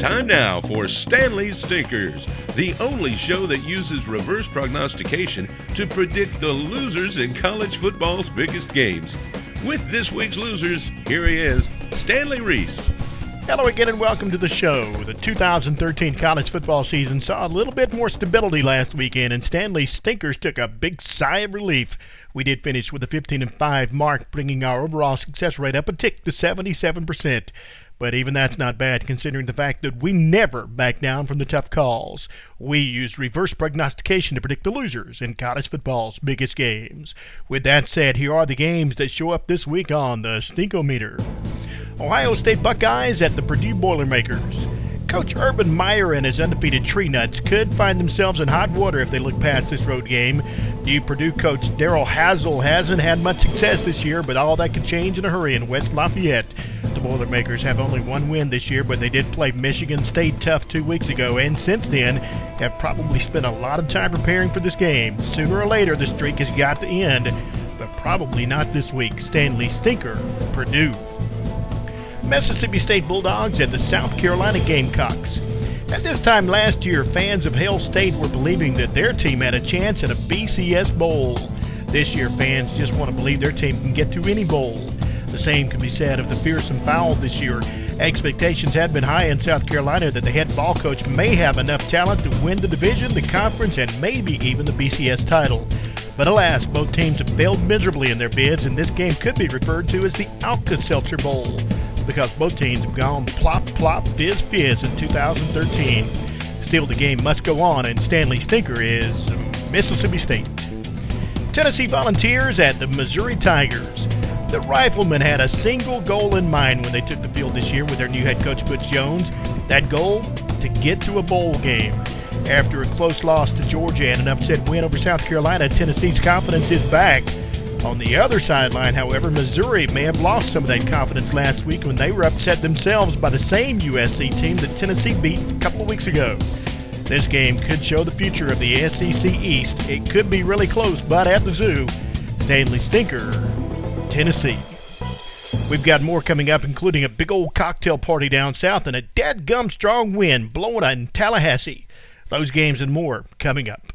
Time now for Stanley's Stinkers, the only show that uses reverse prognostication to predict the losers in college football's biggest games. With this week's losers, here he is, Stanley Reese. Hello again and welcome to the show. The 2013 college football season saw a little bit more stability last weekend, and Stanley's Stinkers took a big sigh of relief. We did finish with a 15-5 mark, bringing our overall success rate up a tick to 77%. But even that's not bad, considering the fact that we never back down from the tough calls. We use reverse prognostication to predict the losers in college football's biggest games. With that said, here are the games that show up this week on the Stinkometer. Ohio State Buckeyes at the Purdue Boilermakers. Coach Urban Meyer and his undefeated Tree Nuts could find themselves in hot water if they look past this road game. New Purdue coach Daryl Hazel hasn't had much success this year, but all that could change in a hurry in West Lafayette. The Boilermakers have only one win this year, but they did play Michigan State tough 2 weeks ago, and since then have probably spent a lot of time preparing for this game. Sooner or later, the streak has got to end, but probably not this week. Stanley Stinker, Purdue. Mississippi State Bulldogs at the South Carolina Gamecocks. At this time last year, fans of Hail State were believing that their team had a chance at a BCS Bowl. This year, fans just want to believe their team can get to any bowl. The same can be said of the Fearsome Fowl this year. Expectations had been high in South Carolina that the head ball coach may have enough talent to win the division, the conference, and maybe even the BCS title. But alas, both teams have failed miserably in their bids, and this game could be referred to as the Alka-Seltzer Bowl, because both teams have gone plop, plop, fizz, fizz in 2013. Still, the game must go on, and Stanley Stinker is Mississippi State. Tennessee Volunteers at the Missouri Tigers. The Riflemen had a single goal in mind when they took the field this year with their new head coach Butch Jones. That goal, to get to a bowl game. After a close loss to Georgia and an upset win over South Carolina, Tennessee's confidence is back. On the other sideline, however, Missouri may have lost some of that confidence last week when they were upset themselves by the same USC team that Tennessee beat a couple of weeks ago. This game could show the future of the SEC East. It could be really close, but at the Zoo, Stanley Stinker, Tennessee. We've got more coming up, including a big old cocktail party down south and a dadgum strong wind blowing in Tallahassee. Those games and more coming up.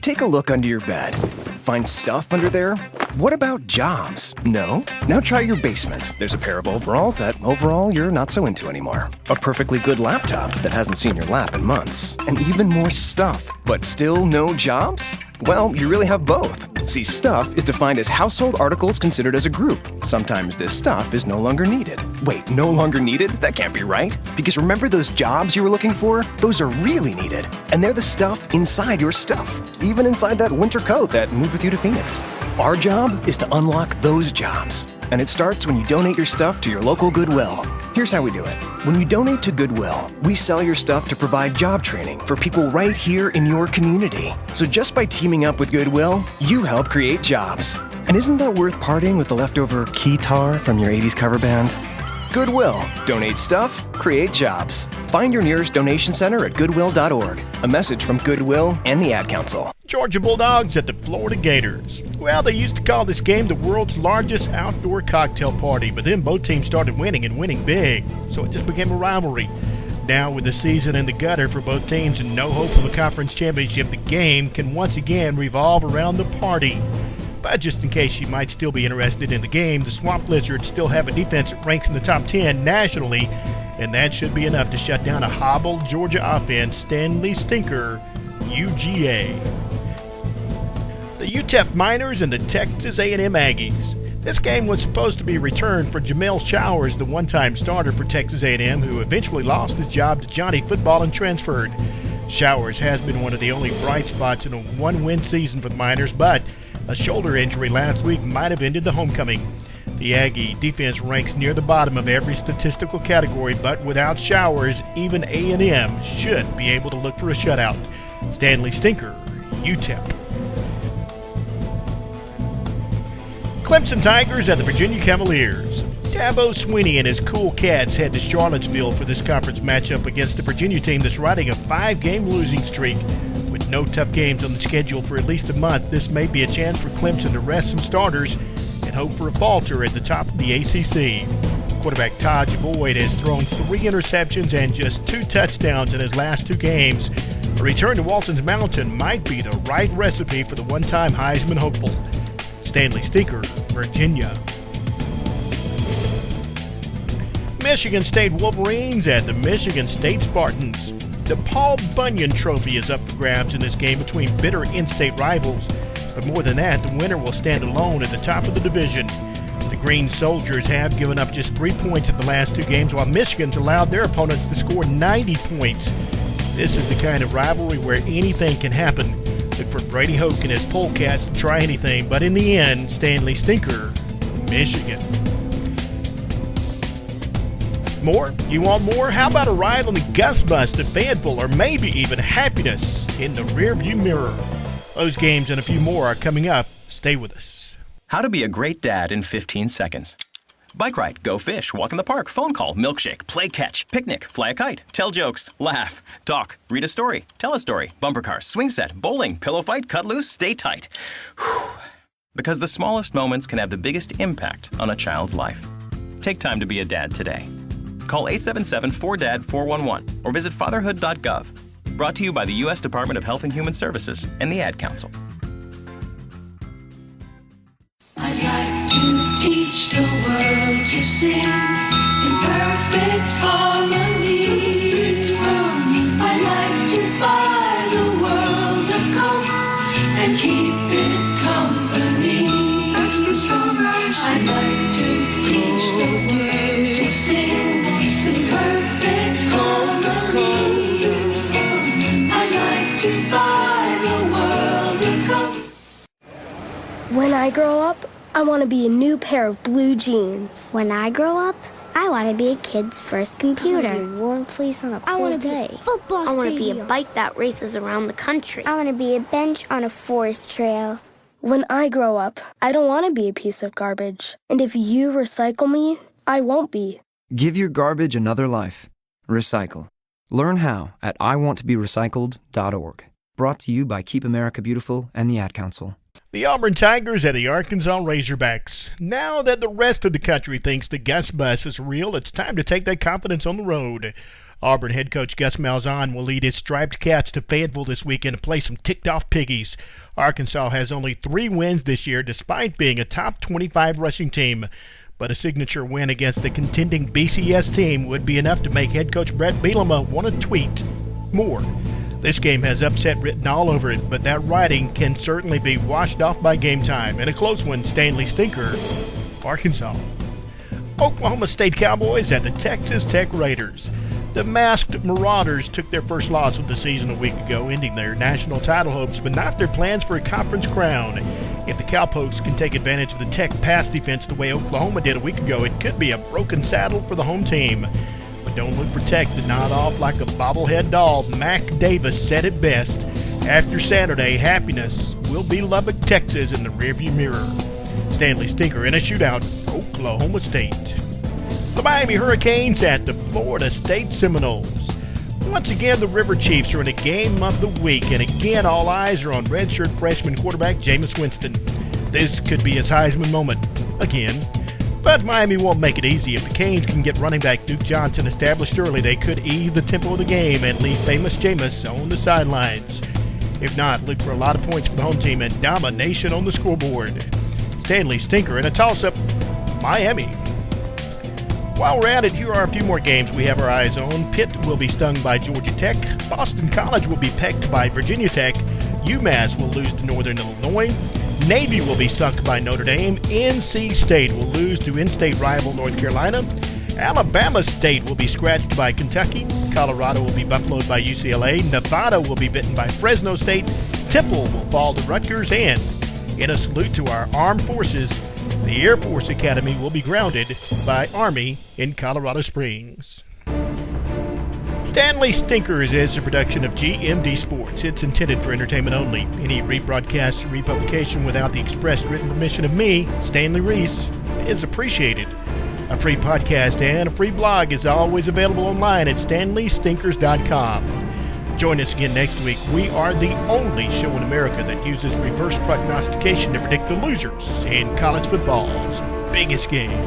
Take a look under your bed. Find stuff under there? What about jobs? No? Now try your basement. There's a pair of overalls that overall you're not so into anymore. A perfectly good laptop that hasn't seen your lap in months. And even more stuff. But still no jobs? Well, you really have both. See, stuff is defined as household articles considered as a group. Sometimes this stuff is no longer needed. Wait, no longer needed? That can't be right. Because remember those jobs you were looking for? Those are really needed. And they're the stuff inside your stuff. Even inside that winter coat that moved with you to Phoenix. Our job is to unlock those jobs. And it starts when you donate your stuff to your local Goodwill. Here's how we do it. When you donate to Goodwill, we sell your stuff to provide job training for people right here in your community. So just by teaming up with Goodwill, you help create jobs. And isn't that worth parting with the leftover keytar from your 80s cover band? Goodwill. Donate stuff, create jobs. Find your nearest donation center at goodwill.org. A message from Goodwill and the Ad Council. Georgia Bulldogs at the Florida Gators. Well, they used to call this game the world's largest outdoor cocktail party, but then both teams started winning and winning big, so it just became a rivalry. Now, with the season in the gutter for both teams and no hope of a conference championship, the game can once again revolve around the party. But just in case you might still be interested in the game, the Swamp Lizards still have a defense that ranks in the top 10 nationally, and that should be enough to shut down a hobbled Georgia offense. Stanley Stinker, UGA. The UTEP Miners and the Texas A&M Aggies. This game was supposed to be returned for Jamel Showers, the one-time starter for Texas A&M, who eventually lost his job to Johnny Football and transferred. Showers has been one of the only bright spots in a one-win season for the Miners, but a shoulder injury last week might have ended the homecoming. The Aggie defense ranks near the bottom of every statistical category, but without Showers, even A&M should be able to look for a shutout. Stanley Stinker, UTEP. Clemson Tigers at the Virginia Cavaliers. Dabo Swinney and his cool Cats head to Charlottesville for this conference matchup against the Virginia team that's riding a 5-game losing streak. With no tough games on the schedule for at least a month, this may be a chance for Clemson to rest some starters and hope for a falter at the top of the ACC. Quarterback Todd Boyd has thrown 3 interceptions and just 2 touchdowns in his last 2 games. A return to Walton's Mountain might be the right recipe for the one-time Heisman hopeful. Stanley Stinker, Virginia. Michigan State Wolverines at the Michigan State Spartans. The Paul Bunyan Trophy is up for grabs in this game between bitter in-state rivals. But more than that, the winner will stand alone at the top of the division. The Green Soldiers have given up just 3 points in the last 2 games, while Michigan's allowed their opponents to score 90 points. This is the kind of rivalry where anything can happen. Look for Brady Hoke and his Polecats to try anything, but in the end, Stanley Stinker, Michigan. More? You want more? How about a ride on the Gus Bus to Fayetteville, or maybe even happiness in the rearview mirror? Those games and a few more are coming up. Stay with us. How to be a great dad in 15 seconds. Bike ride, go fish, walk in the park, phone call, milkshake, play catch, picnic, fly a kite, tell jokes, laugh, talk, read a story, tell a story, bumper cars, swing set, bowling, pillow fight, cut loose, stay tight. Whew. Because the smallest moments can have the biggest impact on a child's life. Take time to be a dad today. Call 877-4DAD-411 or visit fatherhood.gov. Brought to you by the U.S. Department of Health and Human Services and the Ad Council. I'd like to teach the world to sing in perfect harmony. I'd like to buy the world a coat and keep it company. That's the song I'd like to teach the world to sing in perfect harmony. I'd like to buy the world a coat. When I grow up, I want to be a new pair of blue jeans. When I grow up, I want to be a kid's first computer. I want to be a warm fleece on a I cold want to day. be a football I want to be stadium. a bike that races around the country. I want to be a bench on a forest trail. When I grow up, I don't want to be a piece of garbage. And if you recycle me, I won't be. Give your garbage another life. Recycle. Learn how at iwanttoberecycled.org. Brought to you by Keep America Beautiful and the Ad Council. The Auburn Tigers at the Arkansas Razorbacks. Now that the rest of the country thinks the Gus Bus is real, it's time to take that confidence on the road. Auburn head coach Gus Malzahn will lead his striped cats to Fayetteville this weekend to play some ticked-off piggies. Arkansas has only 3 wins this year despite being a top 25 rushing team. But a signature win against the contending BCS team would be enough to make head coach Brett Bielema want to tweet more. This game has upset written all over it, but that writing can certainly be washed off by game time. And a close one, Stanley Stinker, Arkansas. Oklahoma State Cowboys at the Texas Tech Raiders. The masked Marauders took their first loss of the season a week ago, ending their national title hopes, but not their plans for a conference crown. If the Cowpokes can take advantage of the Tech pass defense the way Oklahoma did a week ago, it could be a broken saddle for the home team. But don't look for Tech to nod off like a bobblehead doll. Mac Davis said it best. After Saturday, happiness will be Lubbock, Texas in the rearview mirror. Stanley Stinker in a shootout, Oklahoma State. The Miami Hurricanes at the Florida State Seminoles. Once again, the River Chiefs are in a game of the week, and again, all eyes are on redshirt freshman quarterback Jameis Winston. This could be his Heisman moment again. But Miami won't make it easy. If the Canes can get running back Duke Johnson established early, they could ease the tempo of the game and leave famous Jameis on the sidelines. If not, look for a lot of points for the home team and domination on the scoreboard. Stanley Stinker in a toss-up, Miami. While we're at it, here are a few more games we have our eyes on. Pitt will be stung by Georgia Tech. Boston College will be pecked by Virginia Tech. UMass will lose to Northern Illinois. Navy will be sunk by Notre Dame. NC State will lose to in-state rival North Carolina. Alabama State will be scratched by Kentucky. Colorado will be buffaloed by UCLA. Nevada will be bitten by Fresno State. Temple will fall to Rutgers. And in a salute to our armed forces, the Air Force Academy will be grounded by Army in Colorado Springs. Stanley Stinkers is a production of GMD Sports. It's intended for entertainment only. Any rebroadcast or republication without the express written permission of me, Stanley Reese, is appreciated. A free podcast and a free blog is always available online at stanleystinkers.com. Join us again next week. We are the only show in America that uses reverse prognostication to predict the losers in college football's biggest games.